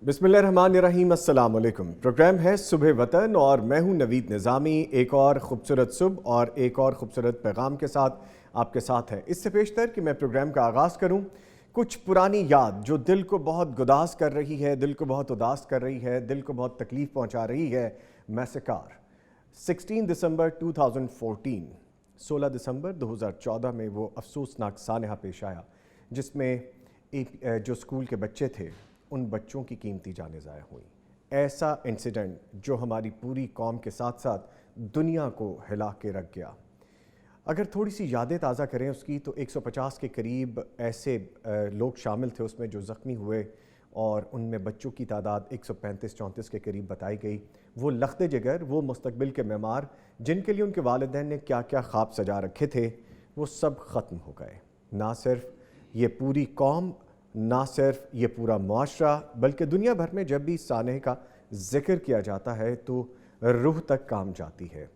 बिस्मिल्लाहिर्रहमानिर्रहीम, अस्सलाम वालेकुम। प्रोग्राम है सुबह वतन और मैं हूं नवीद निज़ामी। एक और ख़ूबसूरत सुबह और एक और ख़ूबसूरत पैगाम के साथ आपके साथ है। इससे पेशतर कि मैं प्रोग्राम का आगाज़ करूं, कुछ पुरानी याद जो दिल को बहुत गुदास कर रही है, दिल को बहुत उदास कर रही है, दिल को बहुत तकलीफ़ पहुंचा रही है। मैसेकार 16 दिसंबर 2014, 16 दिसंबर 2014 में वो अफसोसनाक सानहा पेश आया जिसमें एक जो स्कूल के बच्चे थे उन बच्चों की कीमती जानें ज़ाया हुई। ऐसा इंसिडेंट जो हमारी पूरी कौम के साथ साथ दुनिया को हिला के रख गया। अगर थोड़ी सी यादें ताज़ा करें उसकी, तो 150 के करीब ऐसे लोग शामिल थे उसमें जो ज़ख्मी हुए और उनमें बच्चों की तादाद 135-34 के करीब बताई गई। वो लख्ते जिगर, वो मुस्तकबिल के मेमार जिनके लिए उनके वालिदैन ने क्या क्या ख्वाब सजा रखे थे, वो सब ख़त्म हो गए। ना सिर्फ ये पूरी कौम, ना सिर्फ ये पूरा मुआशरा, बल्कि दुनिया भर में जब भी सानह का जिक्र किया जाता है तो रूह तक काम जाती है।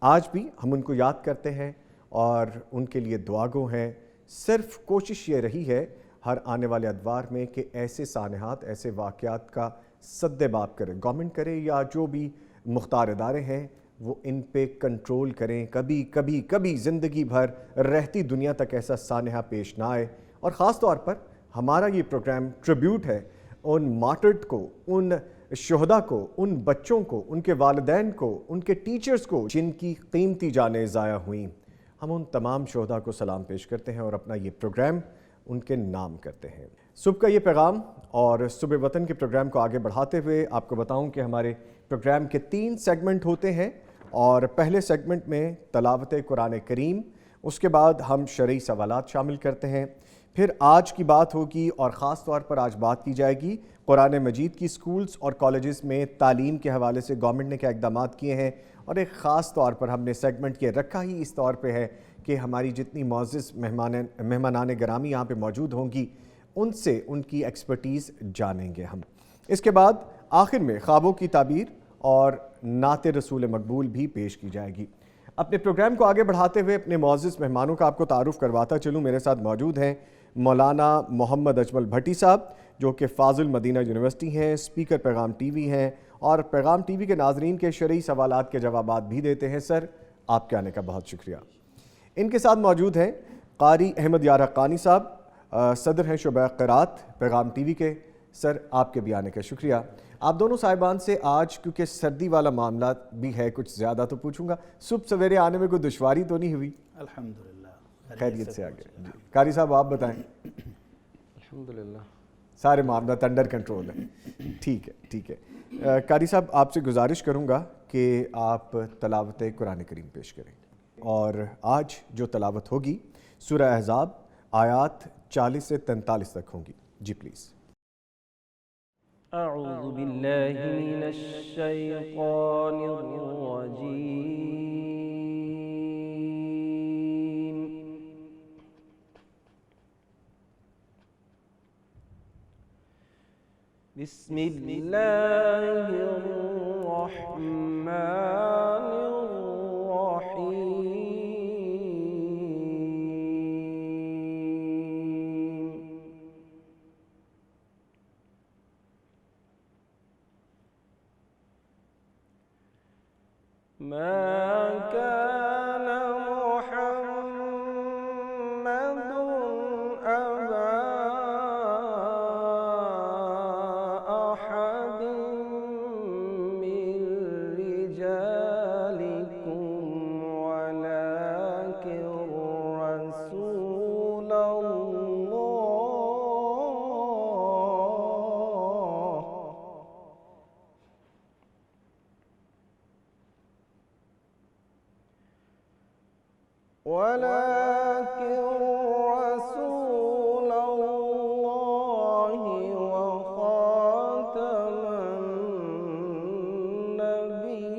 आज भी हम उनको याद करते हैं और उनके लिए दुआगो हैं। सिर्फ कोशिश ये रही है हर आने वाले अदवार में कि ऐसे सानहात, ऐसे वाक़यात का सद्देबाब करे, गवर्नमेंट करे या जो भी मुख्तार इदारे हैं वो इन पे कंट्रोल करें। कभी कभी कभी ज़िंदगी भर रहती दुनिया तक ऐसा सानहा पेश ना आए। और ख़ास तौर पर हमारा ये प्रोग्राम ट्रिब्यूट है उन मार्टर्ड को, उन शुहदा को, उन बच्चों को, उनके वालिदैन को, उनके टीचर्स को जिनकी कीमती जानें ज़ाया हुई। हम उन तमाम शुहदा को सलाम पेश करते हैं और अपना ये प्रोग्राम उनके नाम करते हैं। सुबह का ये पैगाम और सुबह वतन के प्रोग्राम को आगे बढ़ाते हुए आपको बताऊं कि हमारे प्रोग्राम के 3 सेगमेंट होते हैं और पहले सेगमेंट में तलावत कुरान करीम, उसके बाद हम शरई सवालात शामिल करते हैं, फिर आज की बात होगी और ख़ास तौर पर आज बात की जाएगी कुरान मजीद की स्कूल्स और कॉलेजेस में तालीम के हवाले से गवर्नमेंट ने क्या इक़दाम किए हैं। और एक ख़ास तौर पर हमने सेगमेंट ये रखा ही इस तौर पे है कि हमारी जितनी मोअज़्ज़िज़ मेहमानान गिरामी यहाँ पे मौजूद होंगी उनसे उनकी एक्सपर्टीज़ जानेंगे हम। इसके बाद आखिर में ख्वाबों की ताबीर और नाते रसूल मकबूल भी पेश की जाएगी। अपने प्रोग्राम को आगे बढ़ाते हुए अपने मोअज़्ज़िज़ मेहमानों का आपको तारुफ़ करवाता चलूँ। मेरे साथ मौजूद हैं मौलाना मोहम्मद अजमल भट्टी साहब जो कि फ़ाज़िल मदीना यूनिवर्सिटी हैं, स्पीकर पैगाम टीवी हैं और पैगाम टीवी के नाज़रीन के शरई सवालात के जवाबात भी देते हैं। सर, आपके आने का बहुत शुक्रिया। इनके साथ मौजूद हैं क़ारी अहमद यार हक़ानी साहब, सदर हैं शुबा क़िरात पैगाम टीवी के। सर, आपके भी आने का शुक्रिया। आप दोनों साहिबान से आज क्योंकि सर्दी वाला मामला भी है कुछ ज़्यादा तो पूछूंगा, सुबह सवेरे आने में कोई दुश्वारी तो नहीं हुई? अल्हम्दुलिल्लाह खैरियत से आगे। कारी साहब आप बताएं। अल्हम्दुलिल्लाह सारे मामला अंडर कंट्रोल है। ठीक है, ठीक है। कारी साहब आपसे गुजारिश करूंगा कि आप तलावत कुरान करीम पेश करें और आज जो तलावत होगी सूरह अहज़ाब आयात 40 से 43 तक होंगी। जी प्लीज़। अऊज़ु बिल्लाहि मिनश शैतानिर रजीम। बिस्मिल्लाहिर रहमानिर रहीम। मा कान मुहम्मदुन अबा अहदिन मिन रिजालिकुम वलाकिन रसूल अल्लाहि व खातमन नबिय्यीन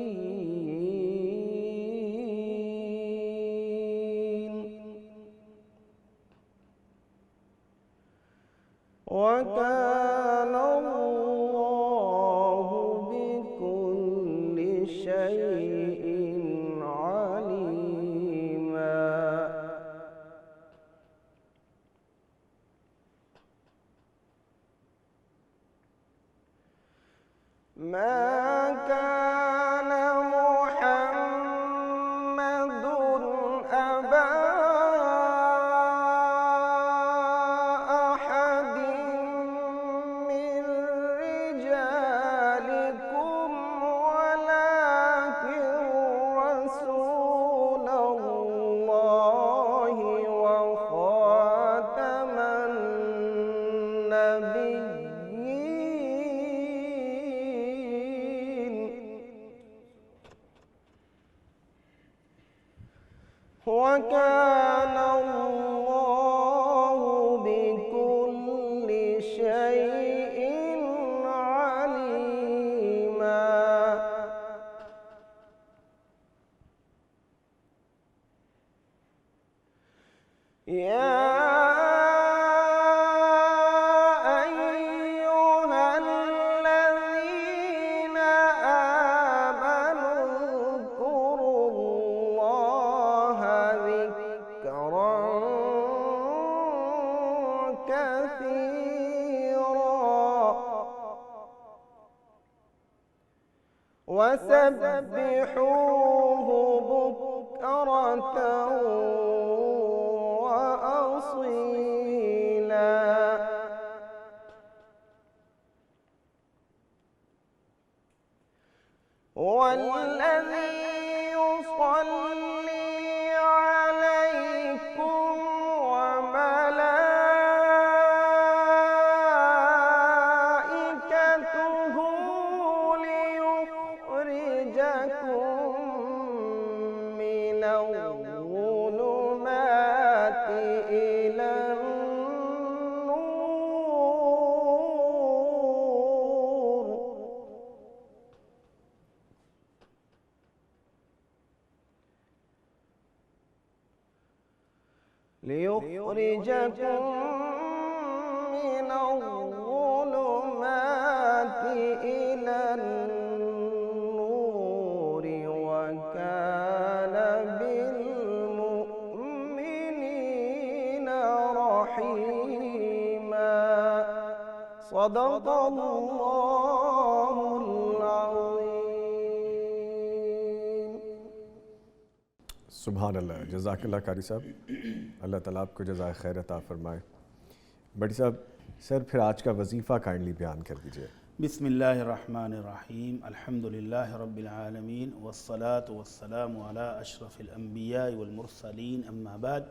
व कान अल्लाहु बिकुल्लि शैइन अलीमा। ما كان محمد أبا أحد من رجالكم ولكن رسول الله وخاتم النبيين وكان الله بكل شيء عليما. يا أيها الذين آمنوا اذكروا الله ذكرا كثيرا وسبحوه بكرة وأصيلا. والذي يصلي عليكم وملائكته ليخرجكم من الظلمات إلى النور ليخرجكم من الظلمات إلى النور وكان بالمؤمنين رحيما. صدق الله العظيم. सुभान अल्लाह, जज़ाकल्लाह कारी साहब, अल्लाह ताला आपको जज़ाए खैर अता फरमाए। बड़ी साहब, सर फिर आज का वजीफ़ा काइंडली बयान कर दीजिए। बिस्मिल्लाहिर्रहमानिर्रहीम, अल्हम्दुलिल्लाहि रब्बिल आलमीन वस्सलातु वस्सलामु अला अशरफिल अंबिया वल मुरसलीन, अम्मा बाद।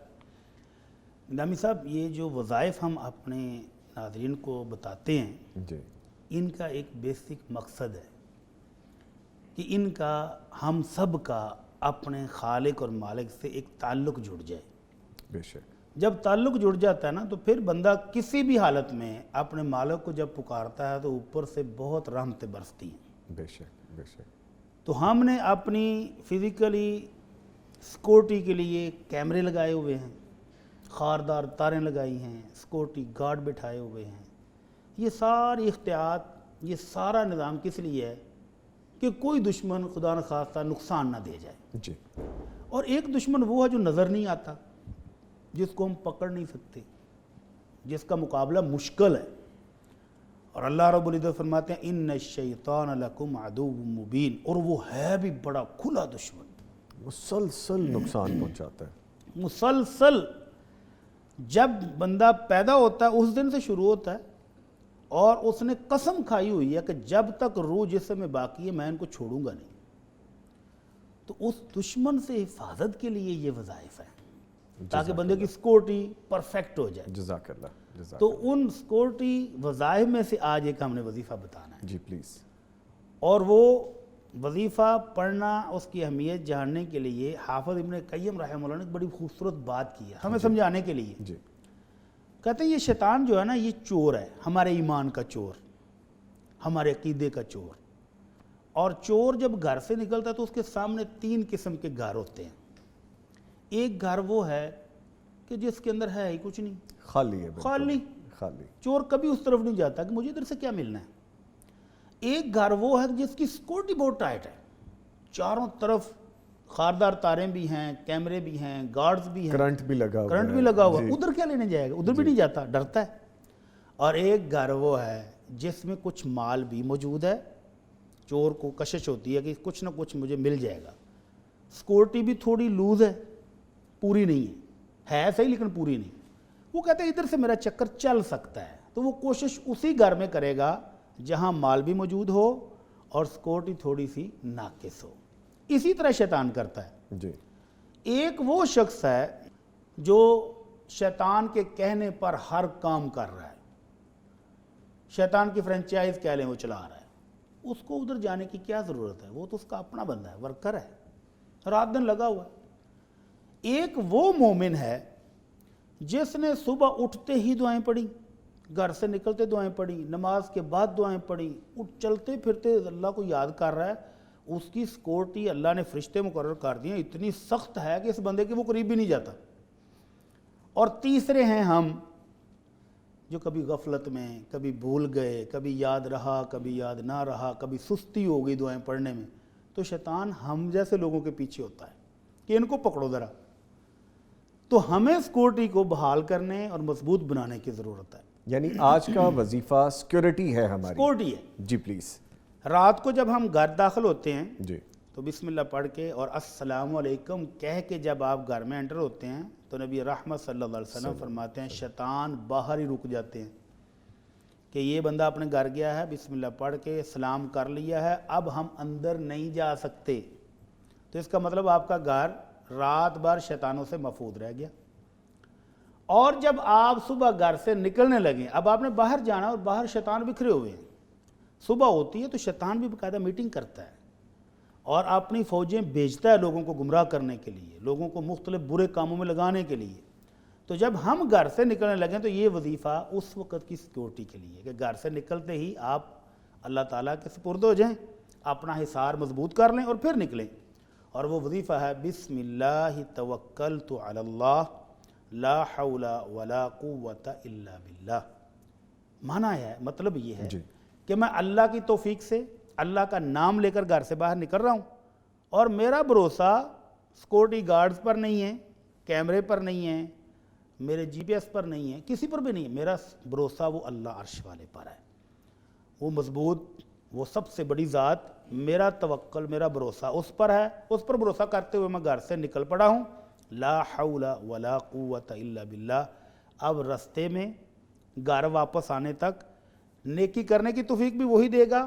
निज़ामी साहब, ये जो वज़ाइफ हम अपने नाज़रीन को बताते हैं, जी, इनका एक बेसिक मकसद है कि इनका हम सब का अपने खालिक और मालिक से एक ताल्लुक़ जुड़ जाए। बेशक। जब ताल्लुक़ जुड़ जाता है ना, तो फिर बंदा किसी भी हालत में अपने मालिक को जब पुकारता है तो ऊपर से बहुत रहमतें बरसती हैं। बेशक बेशक। तो हमने अपनी फिज़िकली सिक्योरिटी के लिए कैमरे लगाए हुए हैं, खारदार तारें लगाई हैं, सिक्योरिटी गार्ड बिठाए हुए हैं। ये सारी इख्तियात, ये सारा निज़ाम किस लिए है कि कोई दुश्मन खुदा न खास्ता नुकसान ना दे जाए। जी। और एक दुश्मन वो है जो नज़र नहीं आता, जिसको हम पकड़ नहीं सकते, जिसका मुकाबला मुश्किल है। और अल्लाह रब्बुल इज़्ज़त फरमाते हैं इन्न शैतान लकुम अदुव्वुम मुबीन, और वो है भी बड़ा खुला दुश्मन, मुसलसल नुकसान पहुंचाता है। मुसलसल। जब बंदा पैदा होता है उस दिन से शुरू होता है, और उसने कसम खाई हुई है कि जब तक रूह जिस्म में बाकी है मैं इनको छोड़ूंगा नहीं। तो उस दुश्मन से हिफाजत के लिए ये वज़ाइफ है, ताकि बंदे की सिक्योरिटी परफेक्ट हो जाए। जज़ाकल्लाह। तो उन सिक्योरिटी वज़ाइफ में से आज एक हमने वजीफ़ा बताना है। जी प्लीज़। और वो वजीफ़ा पढ़ना, उसकी अहमियत जानने के लिए हाफ़िज़ इब्न क़य्यिम रहमतुल्लाह ने एक बड़ी खूबसूरत बात की है हमें समझाने के लिए। जी। कहते हैं ये शैतान जो है ना, ये चोर है, हमारे ईमान का चोर, हमारे अकीदे का चोर। और चोर जब घर से निकलता है तो उसके सामने 3 किस्म के घर होते हैं। एक घर वो है कि जिसके अंदर है ही कुछ नहीं, खाली है, बिल्कुल खाली। खाली। चोर कभी उस तरफ नहीं जाता कि मुझे इधर से क्या मिलना है। एक घर वो है जिसकी सिक्योरिटी बहुत टाइट है, चारों तरफ खारदार तारें भी हैं, कैमरे भी हैं, गार्ड्स भी हैं, करंट भी लगा हुआ है। करंट भी लगा हुआ, जी। उधर क्या लेने जाएगा, उधर भी नहीं जाता, डरता है। और एक घर वो है जिसमें कुछ माल भी मौजूद है चोर को कशिश होती है कि कुछ ना कुछ मुझे मिल जाएगा। सिक्योरिटी भी थोड़ी लूज है, पूरी नहीं है सही लेकिन पूरी नहीं। वो कहते हैं इधर से मेरा चक्कर चल सकता है, तो वो कोशिश उसी घर में करेगा जहां माल भी मौजूद हो और सिक्योरिटी थोड़ी सी नाकिस हो। इसी तरह शैतान करता है जी। एक वो शख्स है जो शैतान के कहने पर हर काम कर रहा है, शैतान की फ्रेंचाइज कह लें वो चला रहा है, उसको उधर जाने की क्या ज़रूरत है, वो तो उसका अपना बंदा है, वर्कर है, रात दिन लगा हुआ है। एक वो मोमिन है जिसने सुबह उठते ही दुआएं पढ़ी, घर से निकलते दुआएं पढ़ी, नमाज के बाद दुआएं पढ़ी, चलते फिरते अल्लाह को याद कर रहा है, उसकी सिक्योरिटी अल्लाह ने फरिश्ते मुकर्रर कर दिए, इतनी सख्त है कि इस बंदे के वो करीब भी नहीं जाता। और तीसरे हैं हम जो कभी गफलत में, कभी भूल गए, कभी याद रहा, कभी याद ना रहा, कभी सुस्ती हो गई दुआएं पढ़ने में, तो शैतान हम जैसे लोगों के पीछे होता है कि इनको पकड़ो ज़रा। तो हमें सिक्योरिटी को बहाल करने और मजबूत बनाने की ज़रूरत है। यानी आज का वजीफा सिक्योरिटी है हमारी। सिक्योरिटी है जी प्लीज़। रात को जब हम घर दाखिल होते हैं जी तो बिस्मिल्लाह पढ़ के और अस्सलामु अलैकुम कह के जब आप घर में एंटर होते हैं तो नबी रहमत सल्लल्लाहु अलैहि वसल्लम फरमाते हैं शैतान बाहर ही रुक जाते हैं कि ये बंदा अपने घर गया है, बिस्मिल्लाह पढ़ के सलाम कर लिया है, अब हम अंदर नहीं जा सकते। तो इसका मतलब आपका घर रात भर शैतानों से महफूज रह गया। और जब आप सुबह घर से निकलने लगे, अब आपने बाहर जाना और बाहर शैतान बिखरे हुए हैं, सुबह होती है तो शैतान भी बाकायदा मीटिंग करता है और अपनी फ़ौजें भेजता है लोगों को गुमराह करने के लिए, लोगों को मुख्तलिफ बुरे कामों में लगाने के लिए। तो जब हम घर से निकलने लगे तो ये वजीफ़ा उस वक़्त की सिक्योरिटी के लिए कि घर से निकलते ही आप अल्लाह ताला के सुपुर्द हो जाएं, अपना हिसार मजबूत कर लें और फिर निकलें। और वो वजीफ़ा है बिस्मिल्लाहि तवक्कलतु अलल्लाह ला हौला वला कुव्वता इल्ला बिल्लाह। माना है, मतलब ये है कि मैं अल्लाह की तौफीक से, अल्लाह का नाम लेकर घर से बाहर निकल रहा हूँ और मेरा भरोसा सिक्योरिटी गार्ड्स पर नहीं है, कैमरे पर नहीं है, मेरे जीपीएस पर नहीं है, किसी पर भी नहीं है। मेरा भरोसा वो अल्लाह अर्श वाले पर है, वो मजबूत, वो सबसे बड़ी ज़ात। मेरा तवक्कल, मेरा भरोसा उस पर है, उस पर भरोसा करते हुए मैं घर से निकल पड़ा हूँ। ला हौला वला कुव्वता इल्ला बिल्लाह। अब रास्ते में घर वापस आने तक नेकी करने की तौफीक भी वही देगा,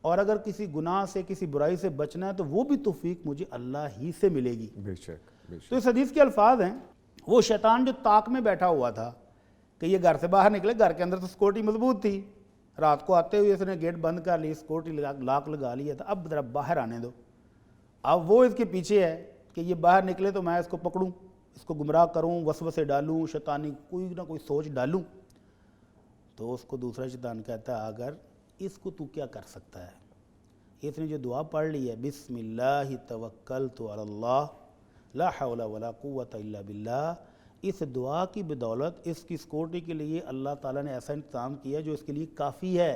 और अगर किसी गुनाह से, किसी बुराई से बचना है तो वो भी तौफीक मुझे अल्लाह ही से मिलेगी। बेशक, बेशक। तो इस हदीस के अल्फाज हैं, वो शैतान जो ताक में बैठा हुआ था कि ये घर से बाहर निकले, घर के अंदर तो सिक्योरिटी मजबूत थी, रात को आते हुए इसने गेट बंद कर ली, सिक्योरिटी लॉक लगा लिया था, अब जरा बाहर आने दो। अब वो इसके पीछे है कि ये बाहर निकले तो मैं इसको पकड़ूं, इसको गुमराह करूं, वसवसे डालूं, शैतानी कोई ना कोई सोच डालूं। तो उसको दूसरा शैतान कहता है अगर इसको तू क्या कर सकता है, इसने जो दुआ पढ़ ली है बिस्मिल्लाहि तवक्कलतु अलल्लाह ला हौला वला कुव्वता इल्ला बिल्लाह, इस दुआ की बदौलत इसकी सिक्योरिटी के लिए अल्लाह ताला ने ऐसा इंतज़ाम किया जो इसके लिए काफ़ी है।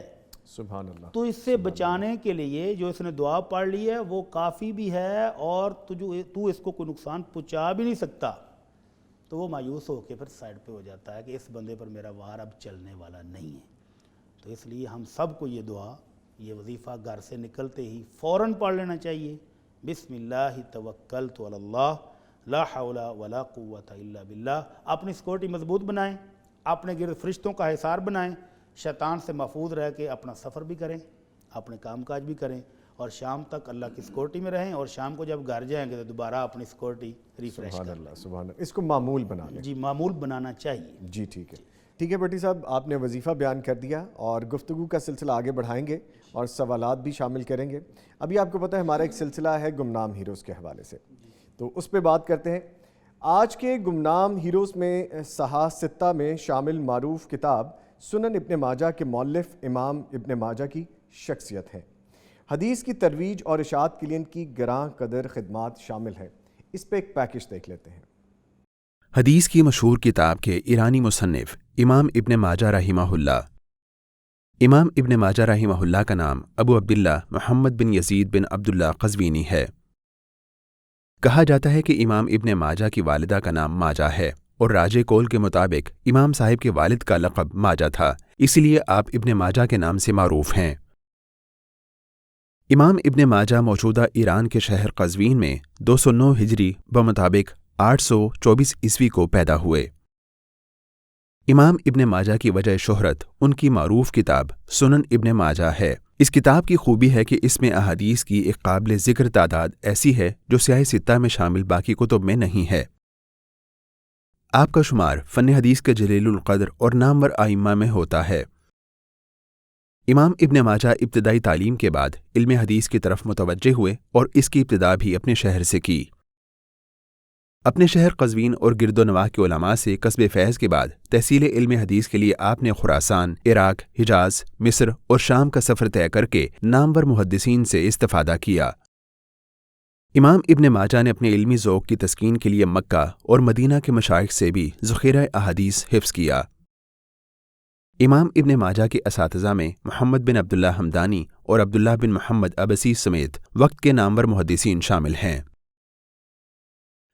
सुभान अल्लाह। तो इससे बचाने के लिए जो इसने दुआ पढ़ ली है वो काफ़ी भी है, और तू इसको कोई नुकसान पहुँचा भी नहीं सकता। तो वो मायूस होकर फिर साइड पे हो जाता है कि इस बंदे पर मेरा वार अब चलने वाला नहीं है। तो इसलिए हम सबको ये दुआ, ये वजीफ़ा घर से निकलते ही फ़ौरन पढ़ लेना चाहिए। बिस्मिल्लाहि तवक्कलतु अलल्लाह ला हौला वला कुव्वता इल्ला बिल्लाह। अपनी सिक्योरिटी मजबूत बनाएं, अपने गिर्द फरिश्तों का हिसार बनाएं, शैतान से महफूज रह के अपना सफ़र भी करें, अपने कामकाज भी करें, और शाम तक अल्लाह की सिक्योरिटी में रहें, और शाम को जब घर जाएंगे तो दोबारा अपनी सिक्योरिटी रिफ्रेश सुभान करें। अल्लाह, सुभान अल्लाह। इसको मामूल बना लें। जी, मामूल बनाना चाहिए। जी ठीक है, ठीक है भट्टी साहब, आपने वजीफ़ा बयान कर दिया और गुफ्तगू का सिलसिला आगे बढ़ाएंगे और सवालात भी शामिल करेंगे। अभी आपको पता है हमारा एक सिलसिला है गुमनाम हीरोज़ के हवाले से, तो उस पर बात करते हैं। आज के गुमनाम हीरोज़ में सहा सित्ता में शामिल मारूफ किताब सुनन इब्न माजा के मौलिफ इमाम इब्न माजा की शख्सियत है। हदीस की तरवीज और इशाअत के लिए इनकी गरां कदर खिदमात शामिल है। इस पर एक पैकेज देख लेते हैं। हदीस की मशहूर किताब के ईरानी मुसन्निफ इमाम इब्न माजा रहिमहुल्लाह। इमाम इब्न माजा रहिमहुल्लाह का नाम अबू अब्दुल्लाह मोहम्मद बिन यजीद बिन अब्दुल्लाह क़ज़वीनी है। कहा जाता है कि इमाम इब्न माजा की वालिदा का नाम माजा है, और राजे कौल के मुताबिक इमाम साहिब के वालिद का लक़ब माजा था, इसलिए आप इब्न माजा के नाम से मारूफ हैं। इमाम इब्न माजा मौजूदा ईरान के शहर कज़वीन में 209 हिजरी बमुताबिक 824 ईस्वी को पैदा हुए। इमाम इब्न माजा की वजह शोहरत उनकी मारूफ किताब सुनन इब्न माजा है। इस किताब की खूबी है कि इसमें अहादीस की एक काबिल ज़िक्र तादाद ऐसी है जो सियाह सित्ता में शामिल बाकी कुतुब में नहीं है। आपका शुमार फ़न हदीस के जलीलुल क़द्र और नामवर आइम्मा में होता है। इमाम इब्न माजा इब्तदाई तालीम के बाद इल्म हदीस की तरफ मुतवज्जे हुए और इसकी इब्तिदा भी अपने शहर से की। अपने शहर कज़वीन और गिरदोनवाह के उलमा से कस्बे फैज़ के बाद तहसील इल्म हदीस के लिए आपने खुरासान, इराक, हिजाज, मिस्र और शाम का सफ़र तय करके नामवर मुहद्दिसीन से इस्तिफ़ादा किया। इमाम इब्न माजा ने अपने इल्मी ज़ौक़ की तस्कीन के लिए मक्का और मदीना के मशाइख से भी ज़ख़ीरा अहादीस हिफ्ज़ किया। इमाम इब्न माजा के असातिज़ा में मोहम्मद बिन अब्दुल्लाह हमदानी और अब्दुल्लाह बिन मोहम्मद अबसी समेत वक्त के नामवर मुहद्दिसीन शामिल हैं,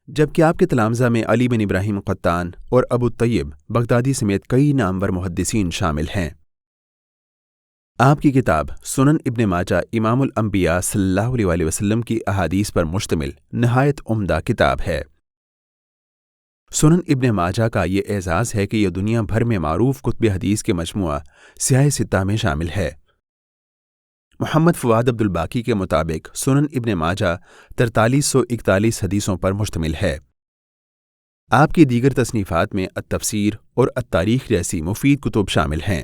जबकि आपके तलामज़ा में अली बिन इब्राहिम क़त्तान और अबू तय्यब बगदादी समेत कई नामवर मुहद्दिसीन शामिल हैं। आपकी किताब सुनन इब्न माजा इमामुल अंबिया सल्लल्लाहु अलैहि वसल्लम की अहादीस पर मुश्तमिल नहायत उम्दा किताब है। सुनन इब्न माजा का ये एज़ाज़ है कि यह दुनिया भर में मारूफ कुतुब हदीस के मजमुआ सियाह सित्ता में शामिल है। मोहम्मद फ़ुआद अब्दुल बाकी के मुताबिक सुनन इब्न माजा 4341 हदीसों पर मुश्तमिल है। आपकी दीगर तसनीफ़ात में अत-तफ़सीर और अत-तारीख़ जैसी मुफ़ीद कुतुब शामिल हैं।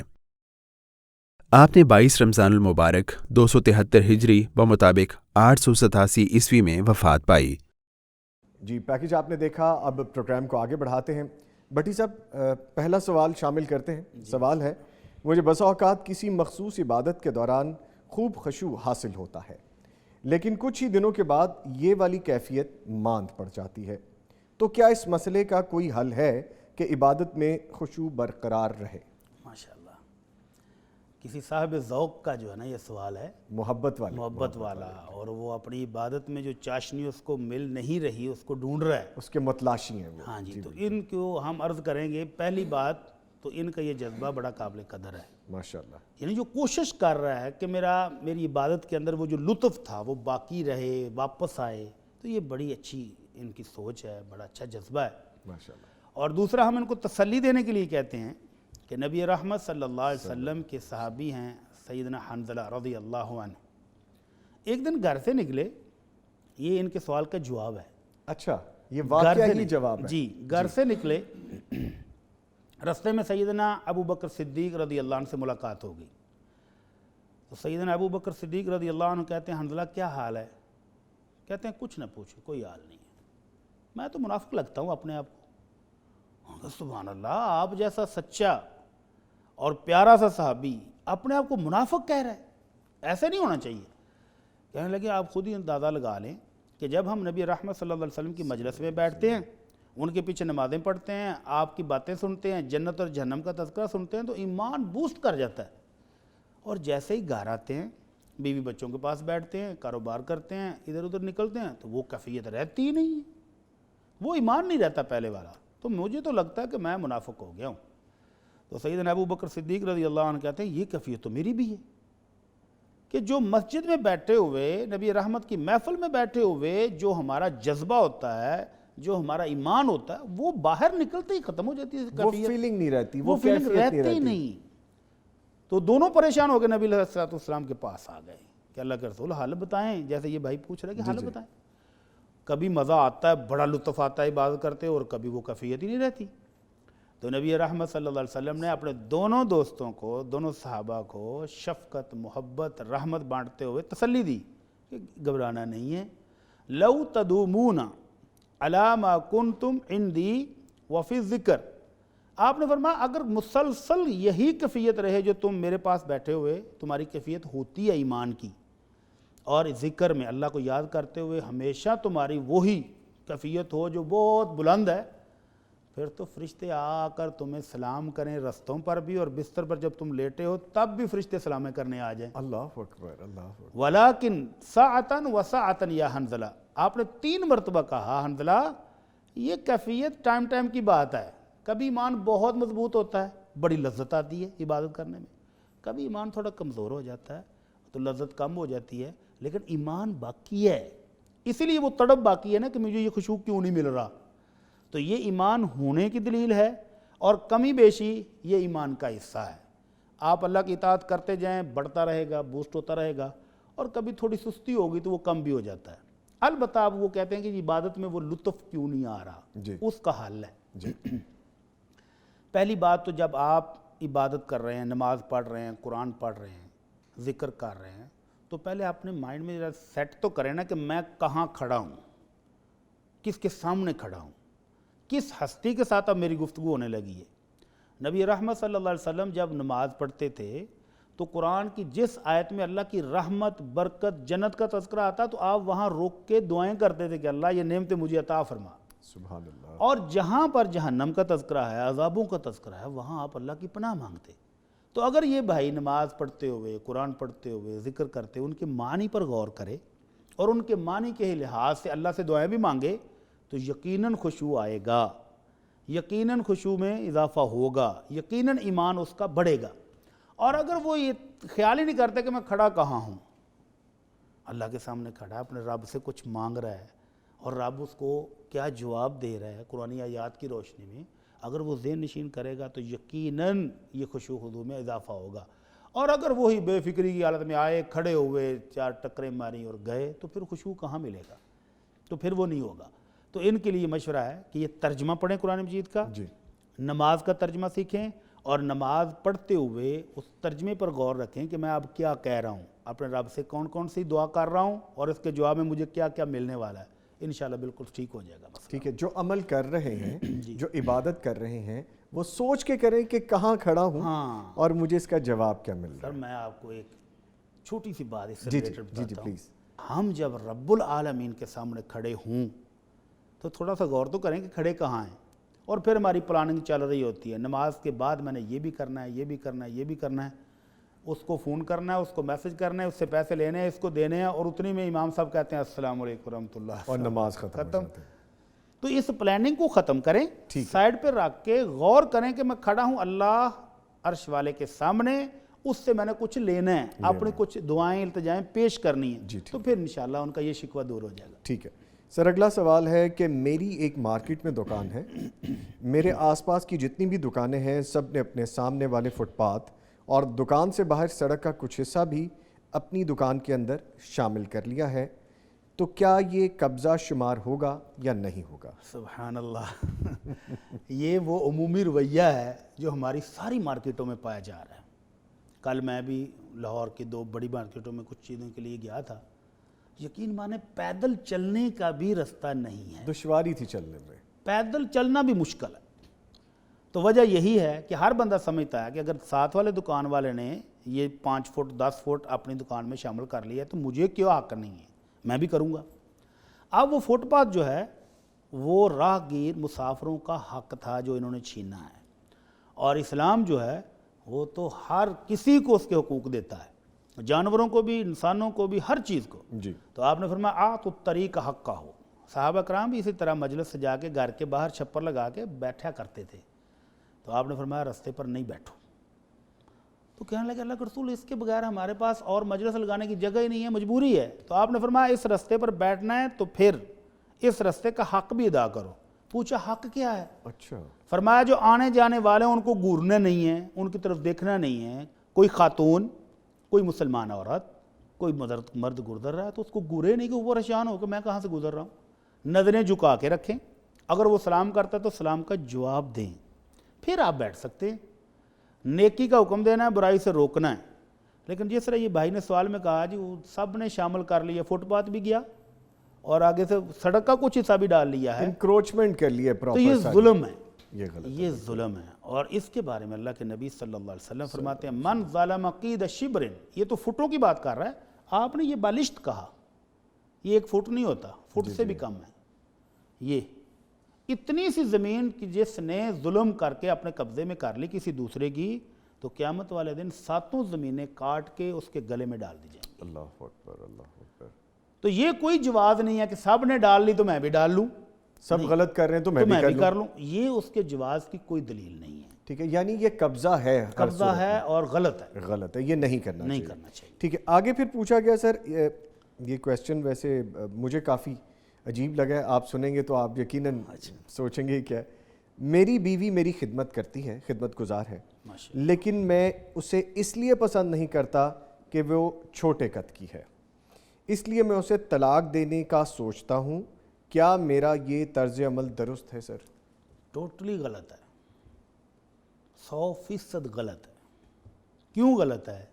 आपने 22 रमज़ानुल मुबारक 273 हिजरी बमुताबिक 887 ईस्वी में वफ़ात पाई। जी, पैकेज आपने देखा। अब प्रोग्राम को आगे बढ़ाते हैं। भट्टी साहब, पहला सवाल शामिल करते हैं। सवाल है, मुझे बसा औक़ात किसी मखसूस इबादत के दौरान खूब खुशू हासिल होता है, लेकिन कुछ ही दिनों के बाद ये वाली कैफियत मांद पड़ जाती है, तो क्या इस मसले का कोई हल है कि इबादत में खुशू बरकरार रहे? माशाअल्लाह, किसी साहिब ज़ौक़ का जो है ना ये सवाल है, मोहब्बत वाला, और वो अपनी इबादत में जो चाशनी उसको मिल नहीं रही, उसको ढूंढ रहा है, उसके मतलाशी हैं वो। हाँ जी, तो इनको हम अर्ज़ करेंगे। पहली बात तो इनका ये जज्बा बड़ा काबिल कदर है, माशाअल्लाह। यानी जो कोशिश कर रहा है कि मेरी इबादत के अंदर वो जो लुत्फ़ था वो बाकी रहे, वापस आए, तो ये बड़ी अच्छी इनकी सोच है, बड़ा अच्छा जज्बा है, माशाअल्लाह। और दूसरा, हम इनको तसल्ली देने के लिए कहते हैं कि नबी रहमत सल्लल्लाहु अलैहि वसल्लम के सहाबी हैं सैयदना हंज़ला रज़ियल्लाहु अन्हु, एक दिन घर से निकले। ये इनके सवाल का जवाब है। अच्छा, ये वाक़या ही जवाब है। जी, घर से निकले, रस्ते में सैयदना अबू बकर सिद्दीक़ रज़ियल्लाहु अन्हु से मुलाकात हो गई। तो सैयदना अबू बकर सिद्दीक़ रज़ियल्लाहु अन्हु कहते हैं, हंज़ला क्या हाल है? कहते हैं, कुछ ना पूछो, कोई हाल नहीं है, मैं तो मुनाफिक लगता हूँ अपने आप को। सुभान अल्लाह, आप जैसा सच्चा और प्यारा सा सहाबी अपने आप को मुनाफिक कह रहा है, ऐसे नहीं होना चाहिए। कहने लगे, आप खुद ही अंदाज़ा लगा लें कि जब हम नबी रहमत सल्लल्लाहु अलैहि वसल्लम की मजलिस में बैठते हैं, उनके पीछे नमाज़ें पढ़ते हैं, आपकी बातें सुनते हैं, जन्नत और जहन्नम का तज़किरा सुनते हैं, तो ईमान बूस्ट कर जाता है। और जैसे ही घर आते हैं, बीवी बच्चों के पास बैठते हैं, कारोबार करते हैं, इधर उधर निकलते हैं, तो वो कैफियत रहती ही नहीं है, वो ईमान नहीं रहता पहले वाला। तो मुझे तो लगता है कि मैं मुनाफिक हो गया हूँ। तो सैयदना अबू बकर सिद्दीक़ रज़ियल्लाहु अन्हु कहते हैं, ये कैफियत तो मेरी भी है कि जो मस्जिद में बैठे हुए, नबी रहमत की महफिल में बैठे हुए, जो हमारा जज्बा होता है, जो हमारा ईमान होता है, वो बाहर निकलते ही ख़त्म हो जाती है। वो फीलिंग नहीं रहती, वो फीलिंग रहती ही नहीं। तो दोनों परेशान हो गए, नबी अलैहिस्सलाम के पास आ गए कि अल्लाह के रसूल हाल बताएं। जैसे ये भाई पूछ रहे कि हाल बताएं। कभी मज़ा आता है, बड़ा लुत्फ़ आता है इबादत करते, और कभी वो कैफियत ही नहीं रहती। तो नबी रहमत सल्लल्लाहु अलैहि वसल्लम ने अपने दोनों दोस्तों को, दोनों सहाबा को शफ़क़त, मोहब्बत, रहमत बांटते हुए तसल्ली दी कि घबराना नहीं है। लौ तदूमूना अला मा कुंतुम इंदी वफ़ी ज़िक्र, आपने फरमाया अगर मुसलसल यही कैफियत रहे जो तुम मेरे पास बैठे हुए, तुम्हारी कैफियत होती है ईमान की, और ज़िक्र में अल्लाह को याद करते हुए हमेशा तुम्हारी वही कैफियत हो जो बहुत बुलंद है, फिर तो फरिश्ते आकर तुम्हें सलाम करें रस्तों पर भी, और बिस्तर पर जब तुम लेटे हो तब भी फरिश्ते सलामें करने आ जाएं। अल्लाहु अकबर, अल्लाहु अकबर। वलाकिन साअतन व साअतन या हंज़ला, आपने 3 मरतबा कहा हंज़ला, ये कैफियत टाइम टाइम की बात है। कभी ईमान बहुत मजबूत होता है, बड़ी लज्जत आती है इबादत करने में, कभी ईमान थोड़ा कमज़ोर हो जाता है तो लज्जत कम हो जाती है, لیکن ایمان باقی ہے، اسی لیے وہ تڑپ باقی ہے نا کہ مجھے یہ خشوع کیوں نہیں مل رہا. تو یہ ایمان ہونے کی دلیل ہے، اور کمی بیشی یہ ایمان کا حصہ ہے. آپ اللہ کی اطاعت کرتے جائیں، بڑھتا رہے گا، بوسٹ ہوتا رہے گا، اور کبھی تھوڑی سستی ہوگی تو وہ کم بھی ہو جاتا ہے. البتہ اب وہ کہتے ہیں کہ عبادت میں وہ لطف کیوں نہیں آ رہا، اس کا حل ہے. پہلی بات تو جب آپ عبادت کر رہے ہیں، نماز پڑھ رہے ہیں، قرآن پڑھ رہے ہیں، ذکر کر رہے ہیں، تو پہلے اپنے مائنڈ میں سیٹ تو کریں نا کہ میں کہاں کھڑا ہوں، کس کے سامنے کھڑا ہوں، کس ہستی کے ساتھ اب میری گفتگو ہونے لگی ہے. نبی رحمت صلی اللہ علیہ وسلم جب نماز پڑھتے تھے تو قرآن کی جس آیت میں اللہ کی رحمت، برکت، جنت کا تذکرہ آتا تو آپ وہاں روک کے دعائیں کرتے تھے کہ اللہ یہ نعمتیں مجھے عطا فرما. سبحان اللہ. اور جہاں پر جہنم کا تذکرہ ہے، عذابوں کا تذکرہ ہے، وہاں آپ اللہ کی پناہ مانگتے. تو اگر یہ بھائی نماز پڑھتے ہوئے، قرآن پڑھتے ہوئے، ذکر کرتے ہوئے ان کے معنی پر غور کرے اور ان کے معنی کے لحاظ سے اللہ سے دعائیں بھی مانگے تو یقیناً خشوع آئے گا، یقیناً خشوع میں اضافہ ہوگا، یقیناً ایمان اس کا بڑھے گا. اور اگر وہ یہ خیال ہی نہیں کرتے کہ میں کھڑا کہاں ہوں، اللہ کے سامنے کھڑا ہے، اپنے رب سے کچھ مانگ رہا ہے اور رب اس کو کیا جواب دے رہا ہے قرآنی آیات کی روشنی میں، اگر وہ ذہن نشین کرے گا تو یقیناً یہ خشوع خضوع میں اضافہ ہوگا. اور اگر وہی بے فکری کی حالت میں آئے، کھڑے ہوئے، 4 ٹکریں ماری اور گئے، تو پھر خشوع کہاں ملے گا، تو پھر وہ نہیں ہوگا. تو ان کے لیے مشورہ ہے کہ یہ ترجمہ پڑھیں قرآن مجید کا، نماز کا ترجمہ سیکھیں، اور نماز پڑھتے ہوئے اس ترجمے پر غور رکھیں کہ میں اب کیا کہہ رہا ہوں، اپنے رب سے کون کون سی دعا کر رہا ہوں، اور اس کے جواب میں مجھے کیا کیا ملنے والا ہے. انشاءاللہ بالکل ٹھیک ہو جائے گا. ٹھیک ہے. جو عمل کر رہے ہیں، جو عبادت کر رہے ہیں، وہ سوچ کے کریں کہ کہاں کھڑا ہوں اور مجھے اس کا جواب کیا مل رہا ہے. سر میں آپ کو ایک چھوٹی سی بات اس سے جی پلیز. ہم جب رب العالمین کے سامنے کھڑے ہوں تو تھوڑا سا غور تو کریں کہ کھڑے کہاں ہیں، اور پھر ہماری پلاننگ چل رہی ہوتی ہے. نماز کے بعد میں نے یہ بھی کرنا ہے، یہ بھی کرنا ہے، یہ بھی کرنا ہے، اس کو فون کرنا ہے، اس کو میسج کرنا ہے، اس سے پیسے لینے ہیں، اس کو دینے ہیں، اور اتنی میں امام صاحب کہتے ہیں السلام علیکم ورحمۃ اللہ، اور نماز ختم. تو اس پلاننگ کو ختم کریں، سائڈ پہ رکھ کے غور کریں کہ میں کھڑا ہوں اللہ عرش والے کے سامنے، اس سے میں نے کچھ لینا ہے، اپنی کچھ دعائیں التجائیں پیش کرنی ہیں، تو پھر انشاءاللہ ان کا یہ شکوہ دور ہو جائے گا. ٹھیک ہے سر. اگلا سوال ہے کہ میری ایک مارکیٹ میں دکان ہے، میرے آس پاس کی جتنی بھی دکانیں ہیں سب نے اپنے سامنے والے فٹ پاتھ اور دکان سے باہر سڑک کا کچھ حصہ بھی اپنی دکان کے اندر شامل کر لیا ہے، تو کیا یہ قبضہ شمار ہوگا یا نہیں ہوگا؟ سبحان اللہ. یہ وہ عمومی رویہ ہے جو ہماری ساری مارکیٹوں میں پایا جا رہا ہے. کل میں بھی لاہور کی 2 بڑی مارکیٹوں میں کچھ چیزوں کے لیے گیا تھا. یقین مانے پیدل چلنے کا بھی رستہ نہیں ہے، دشواری تھی چلنے میں، پیدل چلنا بھی مشکل ہے. تو وجہ یہی ہے کہ ہر بندہ سمجھتا ہے کہ اگر ساتھ والے دکان والے نے یہ 5 فٹ 10 فٹ اپنی دکان میں شامل کر لیا ہے تو مجھے کیوں حق نہیں ہے، میں بھی کروں گا. اب وہ فٹ پاتھ جو ہے وہ راہ گیر مسافروں کا حق تھا جو انہوں نے چھینا ہے، اور اسلام جو ہے وہ تو ہر کسی کو اس کے حقوق دیتا ہے، جانوروں کو بھی، انسانوں کو بھی، ہر چیز کو. تو آپ نے فرمایا آت الطریق حق کا ہو. صحابہ کرام بھی اسی طرح مجلس سجا کے گھر کے باہر چھپر لگا کے بیٹھا کرتے تھے. تو آپ نے فرمایا رستے پر نہیں بیٹھو. تو کہنے لگے اللہ کے رسول اس کے بغیر ہمارے پاس اور مجلس لگانے کی جگہ ہی نہیں ہے، مجبوری ہے. تو آپ نے فرمایا اس رستے پر بیٹھنا ہے تو پھر اس رستے کا حق بھی ادا کرو. پوچھا حق کیا ہے؟ اچھا. فرمایا جو آنے جانے والے ہیں ان کو گورنا نہیں ہے، ان کی طرف دیکھنا نہیں ہے. کوئی خاتون، کوئی مسلمان عورت، کوئی مرد گزر رہا ہے تو اس کو گورے نہیں کہ وہ پریشان ہو کہ میں کہاں سے گزر رہا ہوں. نظریں جھکا کے رکھیں، اگر وہ سلام کرتا ہے تو سلام کا جواب دیں، پھر آپ بیٹھ سکتے ہیں. نیکی کا حکم دینا ہے، برائی سے روکنا ہے. لیکن جس طرح یہ بھائی نے سوال میں کہا جی وہ سب نے شامل کر لیا، فٹ پاتھ بھی گیا اور آگے سے سڑک کا کچھ حصہ بھی ڈال لیا ہے، انکروچمنٹ کر لیا تو یہ ظلم ہے، یہ غلط، یہ ظلم ہے. اور اس کے بارے میں اللہ کے نبی صلی اللہ علیہ وسلم فرماتے ہیں من ظلم قید شبر، یہ تو فٹوں کی بات کر رہا ہے، آپ نے یہ بالشت کہا، یہ 1 فٹ نہیں ہوتا، فٹ سے بھی کم ہے. یہ اتنی سی زمین کی جس نے ظلم کر کے اپنے قبضے میں کر لی کسی دوسرے کی، تو قیامت والے دن 7 زمینیں کاٹ کے اس کے گلے میں ڈال دی جائیں گی. اللہ اکبر، اللہ اکبر. تو یہ کوئی جواز نہیں ہے کہ سب نے ڈال لی تو میں بھی ڈال لوں، سب غلط کر رہے ہیں تو میں بھی کر لوں. یہ اس کے جواز کی کوئی دلیل نہیں ہے. ٹھیک ہے، یعنی یہ قبضہ ہے، قبضہ ہے اور غلط ہے، غلط ہے، یہ نہیں کرنا نہیں کرنا چاہیے. ٹھیک ہے. آگے پھر پوچھا گیا سر یہ کویسچن ویسے مجھے کافی عجیب لگا ہے, آپ سنیں گے تو آپ یقیناً سوچیں گے کیا. میری بیوی میری خدمت کرتی ہے, خدمت گزار ہے, لیکن میں اسے اس لیے پسند نہیں کرتا کہ وہ چھوٹے قد کی ہے, اس لیے میں اسے طلاق دینے کا سوچتا ہوں. کیا میرا یہ طرز عمل درست ہے سر؟ ٹوٹلی غلط ہے, 100% غلط ہے. کیوں غلط ہے؟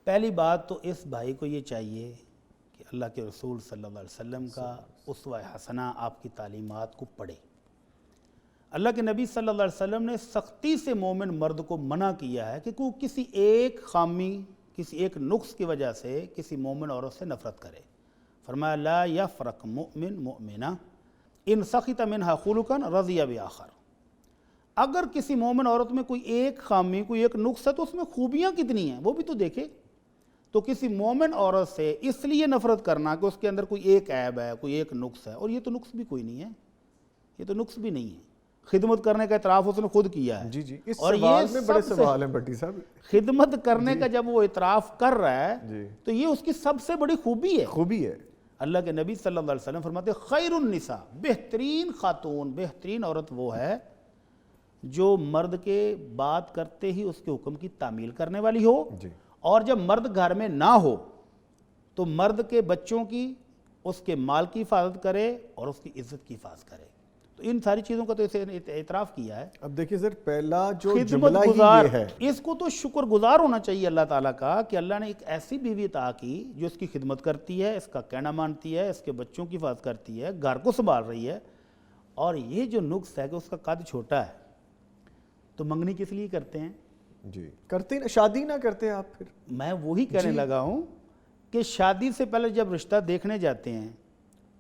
پہلی بات تو اس بھائی کو یہ چاہیے کہ اللہ کے رسول صلی اللہ علیہ وسلم کا اسوہ حسنہ آپ کی تعلیمات کو پڑھے. اللہ کے نبی صلی اللہ علیہ وسلم نے سختی سے مومن مرد کو منع کیا ہے کہ وہ کسی ایک خامی, کسی ایک نقص کی وجہ سے کسی مومن عورت سے نفرت کرے. فرمایا لا یفرق مؤمن مؤمنہ ان سخط منہا خلقا رضی بآخر. اگر کسی مومن عورت میں کوئی ایک خامی, کوئی ایک نقص ہے تو اس میں خوبیاں کتنی ہیں وہ بھی تو دیکھے. تو کسی مومن عورت سے اس لیے نفرت کرنا کہ اس کے اندر کوئی ایک عیب ہے, کوئی ایک نقص ہے, اور یہ تو نقص بھی کوئی نہیں ہے, یہ تو نقص بھی نہیں ہے. خدمت کرنے کا اعتراف اس نے خود کیا ہے. جی جی, اس اور سوال یہ میں بڑے سب سے سوال ہیں بھٹی صاحب. خدمت کرنے کا جب وہ اعتراف کر رہا ہے تو یہ اس کی سب سے بڑی خوبی ہے. خوبی ہے. اللہ کے نبی صلی اللہ علیہ وسلم فرماتے ہیں خیر النساء, بہترین خاتون, بہترین عورت وہ ہے جو مرد کے بات کرتے ہی اس کے حکم کی تعمیل کرنے والی ہو, اور جب مرد گھر میں نہ ہو تو مرد کے بچوں کی, اس کے مال کی حفاظت کرے اور اس کی عزت کی حفاظت کرے. تو ان ساری چیزوں کا تو اسے اعتراف کیا ہے. اب دیکھیں سر, پہلا جو خدمت جملہ ہی گزار, یہ ہے, اس کو تو شکر گزار ہونا چاہیے اللہ تعالیٰ کا کہ اللہ نے ایک ایسی بیوی عطا کی جو اس کی خدمت کرتی ہے, اس کا کہنا مانتی ہے, اس کے بچوں کی حفاظت کرتی ہے, گھر کو سنبھال رہی ہے. اور یہ جو نقص ہے کہ اس کا قد چھوٹا ہے, تو منگنی کس لیے کرتے ہیں؟ جی کرتے نا, شادی نہ کرتے آپ پھر. میں وہی کہنے لگا ہوں کہ شادی سے پہلے جب رشتہ دیکھنے جاتے ہیں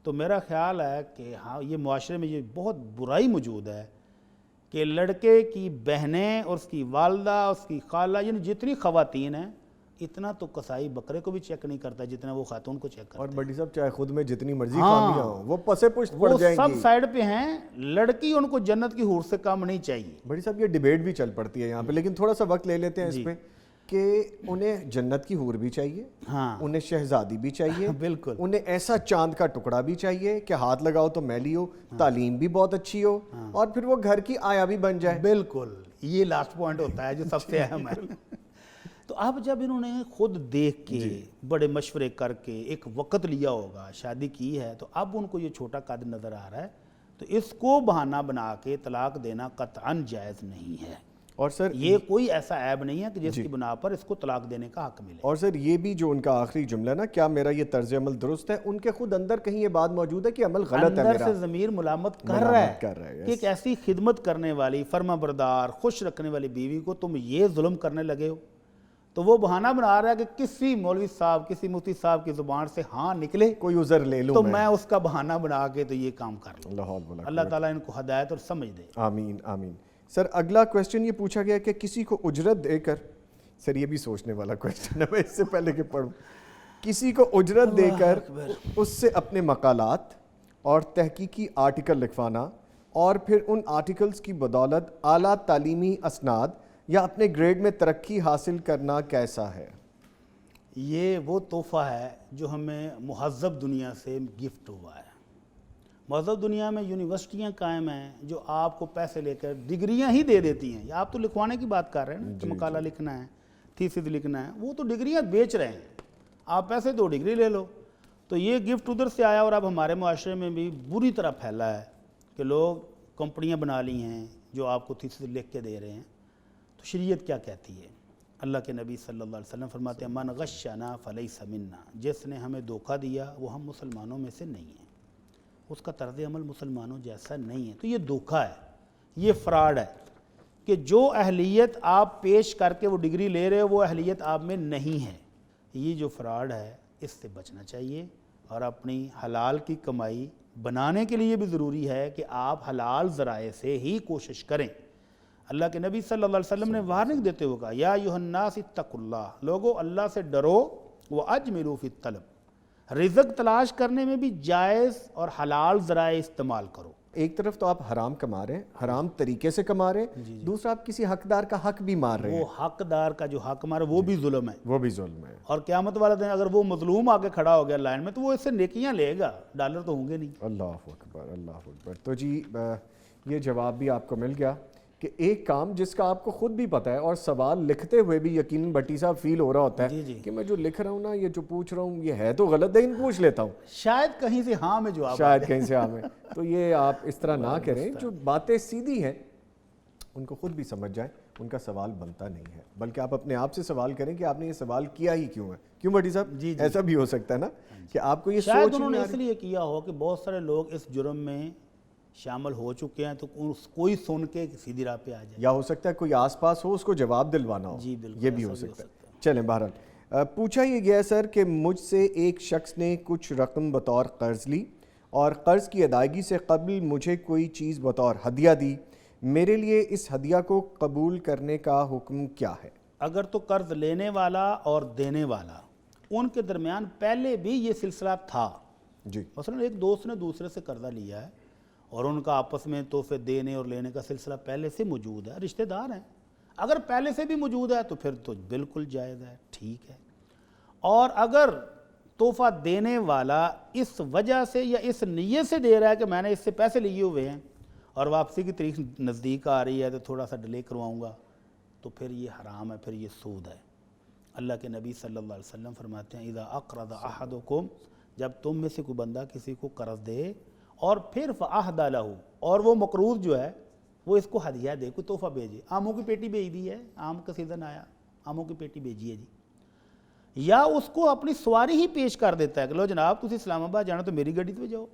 تو میرا خیال ہے کہ ہاں یہ معاشرے میں یہ بہت برائی موجود ہے کہ لڑکے کی بہنیں اور اس کی والدہ, اس کی خالہ, یعنی جتنی خواتین ہیں, اتنا تو قصائی بکرے کو بھی چیک نہیں کرتا جتنا وہ خاتون کو چیک کرتا ہے. اور بڑی صاحب چاہے خود میں جتنی مرضی خامیاں ہوں وہ پسے پشت پڑ جائیں گی. وہ سب سائیڈ پہ ہیں, لڑکی ان کو جنت کی حور سے کم نہیں چاہیے. بڑی صاحب یہ ڈیبیٹ بھی چل پڑتی ہے یہاں پہ, لیکن تھوڑا سا وقت لے لیتے ہیں اس پہ کہ انہیں جنت کی حور بھی چاہیے, انہیں شہزادی بھی چاہیے, بالکل, انہیں ایسا چاند کا ٹکڑا بھی چاہیے کہ ہاتھ لگاؤ تو میلی ہو, تعلیم بھی بہت اچھی ہو, اور پھر وہ گھر کی آیا بھی بن جائے. بالکل, یہ لاسٹ پوائنٹ ہوتا ہے جو سب سے اہم ہے. تو اب جب انہوں نے خود دیکھ کے, بڑے مشورے کر کے, ایک وقت لیا ہوگا, شادی کی ہے, تو اب ان کو یہ چھوٹا قد نظر آ رہا ہے, تو اس کو بہانہ بنا کے طلاق دینا قطعاً جائز نہیں ہے. اور سر یہ کوئی ایسا عیب نہیں ہے کہ جس کی بنا پر اس کو طلاق دینے کا حق ملے. اور سر یہ بھی جو ان کا آخری جملہ نا, کیا میرا یہ طرز عمل درست ہے, ان کے خود اندر کہیں یہ بات موجود ہے کہ عمل غلط ہے میرا. اندر سے ضمیر ملامت کر رہا ہے کہ ایک ایسی خدمت کرنے والی, فرما بردار, خوش رکھنے والی بیوی کو تم یہ ظلم کرنے لگے ہو. تو وہ بہانہ بنا رہا ہے کہ کسی مولوی صاحب, کسی مفتی صاحب کی زبان سے ہاں نکلے, کوئی عذر لے لوں تو میں اس کا بہانہ بنا کے تو یہ کام کر لوں. اللہ تعالیٰ ان کو ہدایت اور سمجھ دے. آمین آمین. سر اگلا کویسچن یہ پوچھا گیا کہ کسی کو اجرت دے کر, سر یہ بھی سوچنے والا کویسچن ہے, میں اس سے پہلے کہ پڑھوں, کسی کو اجرت دے کر اس سے اپنے مقالات اور تحقیقی آرٹیکل لکھوانا, اور پھر ان آرٹیکلز کی بدولت اعلیٰ تعلیمی اسناد یا اپنے گریڈ میں ترقی حاصل کرنا کیسا ہے؟ یہ وہ تحفہ ہے جو ہمیں مہذب دنیا سے گفٹ ہوا ہے. مہذب دنیا میں یونیورسٹیاں قائم ہیں جو آپ کو پیسے لے کر ڈگریاں ہی دے دیتی ہیں. آپ تو لکھوانے کی بات کر رہے ہیں نا, کہ مقالہ لکھنا ہے, تھیسس لکھنا ہے, وہ تو ڈگریاں بیچ رہے ہیں, آپ پیسے دو ڈگری لے لو. تو یہ گفٹ ادھر سے آیا, اور اب ہمارے معاشرے میں بھی بری طرح پھیلا ہے کہ لوگ کمپنیاں بنا لی ہیں جو آپ کو تھیسس لکھ کے دے رہے ہیں. تو شریعت کیا کہتی ہے؟ اللہ کے نبی صلی اللہ علیہ وسلم فرماتے ہیں من غشنا فلیس منا, جس نے ہمیں دھوکہ دیا وہ ہم مسلمانوں میں سے نہیں ہیں, اس کا طرز عمل مسلمانوں جیسا نہیں ہے. تو یہ دھوکہ ہے, یہ فراڈ ہے کہ جو اہلیت آپ پیش کر کے وہ ڈگری لے رہے ہو وہ اہلیت آپ میں نہیں ہے. یہ جو فراڈ ہے اس سے بچنا چاہیے, اور اپنی حلال کی کمائی بنانے کے لیے بھی ضروری ہے کہ آپ حلال ذرائع سے ہی کوشش کریں. اللہ کے نبی صلی اللہ علیہ وسلم نے وارننگ دیتے ہوئے کہا یا ایھا الناس اتقوا اللہ, لوگو اللہ سے ڈرو, واجملوا فی الطلب, رزق تلاش کرنے میں بھی جائز اور حلال ذرائع استعمال کرو. ایک طرف تو آپ حرام کما رہے ہیں، حرام طریقے سے کما رہے ہیں، دوسرا آپ کسی حقدار کا حق بھی مار رہے ہیں، وہ حقدار کا جو حق مارے وہ بھی ظلم ہے، وہ بھی ظلم ہے۔ اور قیامت والا دن اگر وہ مظلوم آگے کھڑا ہو گیا لائن میں تو وہ اس سے نیکیاں لے گا، ڈالر تو ہوں گے نہیں۔ اللہ اکبر، اللہ اکبر۔ تو جی یہ جواب بھی آپ کو مل گیا کہ ایک کام جس کا آپ کو خود بھی پتہ ہے اور سوال لکھتے ہوئے بھی یقیناً بھٹی صاحب فیل ہو رہا ہوتا ہے کہ میں جو لکھ رہا ہوں نا، یہ جو پوچھ رہا ہوں یہ ہے تو غلط ہے، ان پوچھ لیتا ہوں، شاید کہیں سے ہاں میں جواب شاید کہیں سے ہمیں، تو یہ آپ اس طرح نہ کریں، جو باتیں سیدھی ہیں ان کو خود بھی سمجھ جائیں، ان کا سوال بنتا نہیں ہے، بلکہ آپ اپنے آپ سے سوال کریں کہ آپ نے یہ سوال کیا ہی کیوں ہے، کیوں بھٹی صاحب؟ ایسا بھی ہو سکتا ہے نا کہ آپ کو یہ شاید سوچ انہوں نے اس لیے کیا ہو کہ بہت سارے لوگ اس جرم میں شامل ہو چکے ہیں تو کوئی سن کے سیدھی راہ پہ آ جائے، یا ہو سکتا ہے کوئی آس پاس ہو اس کو جواب دلوانا ہو، جی بالکل یہ بھی ہو سکتا ہے۔ چلیں بہرحال پوچھا یہ گیا سر کہ مجھ سے ایک شخص نے کچھ رقم بطور قرض لی اور قرض کی ادائیگی سے قبل مجھے کوئی چیز بطور ہدیہ دی، میرے لیے اس ہدیہ کو قبول کرنے کا حکم کیا ہے؟ اگر تو قرض لینے والا اور دینے والا ان کے درمیان پہلے بھی یہ سلسلہ تھا، جی مثلا ایک دوست نے دوسرے سے قرضہ لیا ہے اور ان کا آپس میں تحفے دینے اور لینے کا سلسلہ پہلے سے موجود ہے، رشتہ دار ہیں، اگر پہلے سے بھی موجود ہے تو پھر تو بالکل جائز ہے، ٹھیک ہے۔ اور اگر تحفہ دینے والا اس وجہ سے یا اس نیت سے دے رہا ہے کہ میں نے اس سے پیسے لیے ہوئے ہیں اور واپسی کی تاریخ نزدیک آ رہی ہے تو تھوڑا سا ڈیلے کرواؤں گا، تو پھر یہ حرام ہے، پھر یہ سود ہے۔ اللہ کے نبی صلی اللہ علیہ وسلم فرماتے ہیں اذا اقرض احدکم، جب تم میں سے کوئی بندہ کسی کو قرض دے اور پھر فاہدى لہ، اور وہ مقروض جو ہے وہ اس کو ہدیہ دے، کوئی تحفہ بھیجے، آموں کی پیٹی بھیج دی ہے، آم کا سیزن آیا، آموں کی پیٹی بھیجی ہے جی، یا اس کو اپنی سواری ہی پیش کر دیتا ہے کہ لو جناب تسی اسلام آباد جانا تو میری گاڑی پہ جاؤ،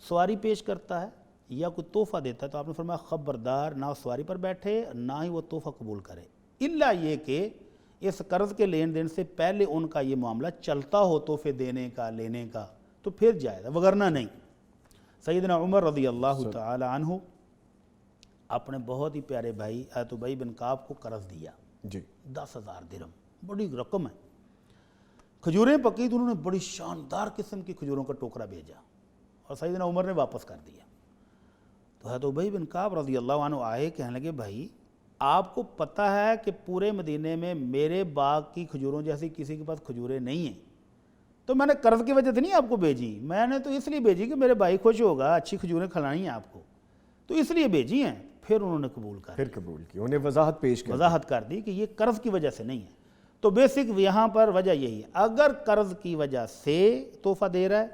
سواری پیش کرتا ہے یا کوئی تحفہ دیتا ہے، تو آپ نے فرمایا خبردار نہ سواری پر بیٹھے نہ ہی وہ تحفہ قبول کرے، الا یہ کہ اس قرض کے لین دین سے پہلے ان کا یہ معاملہ چلتا ہو تحفے دینے کا لینے کا تو پھر جائے گا، وگرنہ نہیں۔ سیدنا عمر رضی اللہ تعالی عنہ اپنے بہت ہی پیارے بھائی حضرت ابی بن کعب کو قرض دیا، جی 10,000 درہم، بڑی رقم ہے، کھجوریں پکی تو انہوں نے بڑی شاندار قسم کی کھجوروں کا ٹوکرا بھیجا اور سیدنا عمر نے واپس کر دیا، تو حضرت ابی بن کعب رضی اللہ عنہ آئے، کہنے لگے بھائی آپ کو پتہ ہے کہ پورے مدینے میں میرے باغ کی کھجوروں جیسی کسی کے پاس کھجوریں نہیں ہیں، تو میں نے قرض کی وجہ سے نہیں آپ کو بھیجی، میں نے تو اس لیے بھیجی کہ میرے بھائی خوش ہوگا، اچھی کھجوریں کھلانی ہیں آپ کو، تو اس لیے بھیجی ہیں۔ پھر انہوں نے قبول کر پھر قبول کی، انہیں وضاحت پیش کر وضاحت کر دی کہ یہ قرض کی وجہ سے نہیں ہے، تو بیسک یہاں پر وجہ یہی ہے، اگر قرض کی وجہ سے تحفہ دے رہا ہے،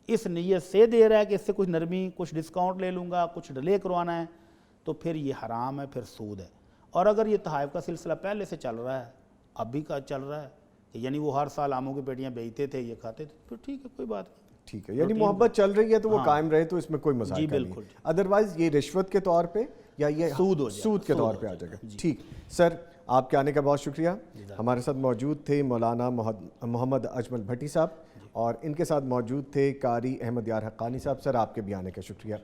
اس نیت سے دے رہا ہے کہ اس سے کچھ نرمی کچھ ڈسکاؤنٹ لے لوں گا، کچھ ڈیلے کروانا ہے، تو پھر یہ حرام ہے، پھر سود ہے۔ اور اگر یہ تحائف کا سلسلہ پہلے سے چل رہا ہے، اب بھی کا چل رہا ہے، یعنی وہ ہر سال آموں کی پیٹیاں بیچتے تھے، یہ کھاتے تھے، پھر ٹھیک ہے، کوئی بات نہیں، ٹھیک ہے، یعنی محبت چل رہی ہے تو وہ قائم رہے، تو اس میں کوئی مذاق نہیں، ادروائز یہ رشوت کے طور پہ یا یہ سود کے طور پہ آ جائے گا۔ ٹھیک سر، آپ کے آنے کا بہت شکریہ۔ ہمارے ساتھ موجود تھے مولانا محمد اجمل بھٹی صاحب اور ان کے ساتھ موجود تھے قاری احمد یار حقانی صاحب۔ سر آپ کے بھی آنے کا شکریہ۔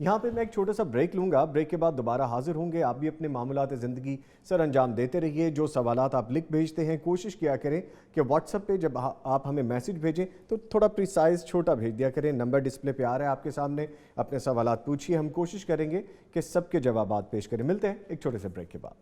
یہاں پہ میں ایک چھوٹا سا بریک لوں گا، بریک کے بعد دوبارہ حاضر ہوں گے۔ آپ بھی اپنے معاملات زندگی سر انجام دیتے رہیے، جو سوالات آپ لکھ بھیجتے ہیں کوشش کیا کریں کہ واٹس ایپ پہ جب آپ ہمیں میسج بھیجیں تو تھوڑا پریسائز چھوٹا بھیج دیا کریں، نمبر ڈسپلے پہ آ رہا ہے آپ کے سامنے، اپنے سوالات پوچھیے، ہم کوشش کریں گے کہ سب کے جوابات پیش کریں۔ ملتے ہیں ایک چھوٹے سے بریک کے بعد۔